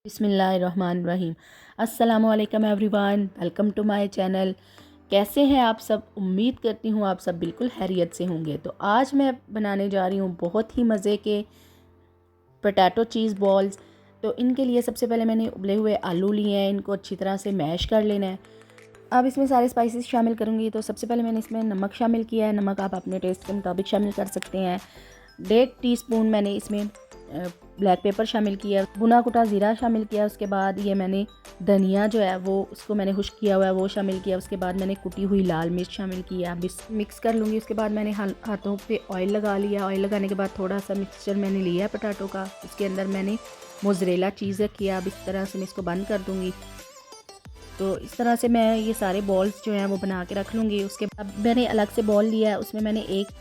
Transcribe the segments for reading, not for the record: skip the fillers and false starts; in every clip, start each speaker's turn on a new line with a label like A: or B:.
A: बिस्मिल्लाहिर्रहमानिर्रहीम। अस्सलामुअलैकुम everyone, welcome to my channel. कैसे हैं आप सब? उम्मीद करती हूँ आप सब बिल्कुल खैरियत से होंगे। तो आज मैं बनाने जा रही हूँ बहुत ही मज़े के पोटैटो चीज़ बॉल्स। तो इनके लिए सबसे पहले मैंने उबले हुए आलू लिए हैं, इनको अच्छी तरह से मैश कर लेना है। अब इसमें सारे स्पाइसेस शामिल करूँगी। तो सबसे पहले मैंने इसमें नमक शामिल किया है। नमक आप अपने टेस्ट के मुताबिक शामिल कर सकते हैं। 1.5 टीस्पून मैंने इसमें ब्लैक पेपर शामिल किया, भुना कुटा ज़ीरा शामिल किया। उसके बाद ये मैंने धनिया जो है वो उसको मैंने खुश्क किया हुआ है वो शामिल किया। उसके बाद मैंने कुटी हुई लाल मिर्च शामिल किया। अब इस मिक्स कर लूँगी। उसके बाद मैंने हाथों पे ऑयल लगा लिया। ऑयल लगाने के बाद थोड़ा सा मिक्सचर मैंने लिया है पोटैटो का। उसके अंदर मैंने मोज़रेला चीज़ रखी है। अब इस तरह से मैं इसको बंद कर दूँगी। तो इस तरह से मैं ये सारे बॉल्स जो हैं वो बना के रख लूँगी। उसके बाद मैंने अलग से बॉल लिया है, उसमें मैंने 1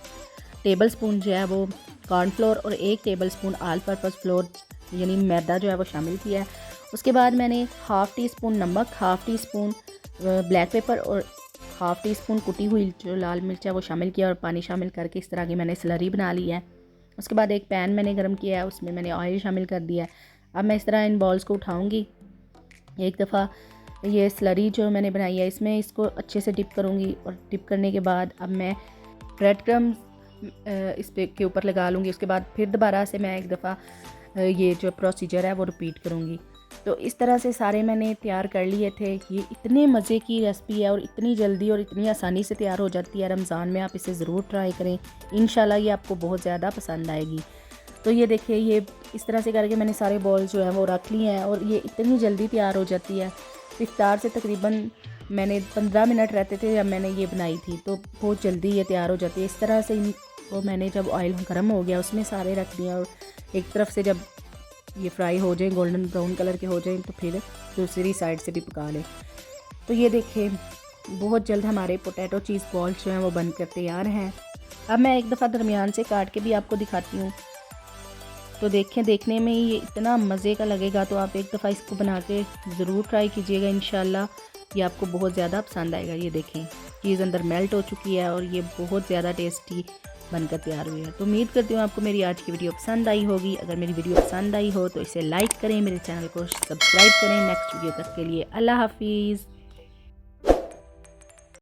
A: टेबल स्पून जो है वो कॉर्नफ्लोर और 1 table spoon all purpose floor यानी मैदा जो है वो शामिल किया है। उसके बाद मैंने 1/2 टीस्पून नमक, 1/2 टीस्पून ब्लैक पेपर और 1/2 टीस्पून कुटी हुई जो लाल मिर्च है वो शामिल किया और पानी शामिल करके इस तरह की मैंने स्लरी बना ली है। उसके बाद एक पैन मैंने गर्म किया है, उसमें मैंने ऑयल शामिल कर दिया है। अब मैं इस तरह इन बॉल्स को उठाऊँगी। एक दफ़ा ये स्लरी जो मैंने बनाई है इसमें इसको अच्छे से डिप करूँगी और डिप करने के बाद अब मैं ब्रेड क्रम्स इस पे के ऊपर लगा लूँगी। उसके बाद फिर दोबारा से मैं एक दफ़ा ये जो प्रोसीजर है वो रिपीट करूँगी। तो इस तरह से सारे मैंने तैयार कर लिए थे। ये इतने मज़े की रेसिपी है और इतनी जल्दी और इतनी आसानी से तैयार हो जाती है। रमज़ान में आप इसे ज़रूर ट्राई करें, इंशाल्लाह ये आपको बहुत ज़्यादा पसंद आएगी। तो ये देखिए, ये इस तरह से करके मैंने सारे बॉल्स जो हैं वो रख लिए हैं और ये इतनी जल्दी तैयार हो जाती है। इफ्तार से तकरीबन मैंने 15 मिनट रहते थे जब मैंने ये बनाई थी, तो बहुत जल्दी ये तैयार हो जाती है। इस तरह से इनको मैंने जब ऑयल गर्म हो गया उसमें सारे रख दिए और एक तरफ से जब ये फ्राई हो जाए, गोल्डन ब्राउन कलर के हो जाए, तो फिर दूसरी साइड से भी पका लें। तो ये देखिए, बहुत जल्द हमारे पोटैटो चीज़ बॉल्स जो हैं वो बनकर तैयार हैं। अब मैं एक दफ़ा दरमियान से काट के भी आपको दिखाती हूँ। तो देखें, देखने में ये इतना मज़े का लगेगा। तो आप एक दफ़ा इसको बना के ज़रूर ट्राई कीजिएगा, इंशाल्लाह ये आपको बहुत ज़्यादा पसंद आएगा। ये देखें, चीज़ अंदर मेल्ट हो चुकी है और ये बहुत ज़्यादा टेस्टी बनकर तैयार हुई है। तो उम्मीद करती हूँ आपको मेरी आज की वीडियो पसंद आई होगी। अगर मेरी वीडियो पसंद आई हो तो इसे लाइक करें, मेरे चैनल को सब्सक्राइब करें। नेक्स्ट वीडियो तक के लिए अल्लाह हाफिज़।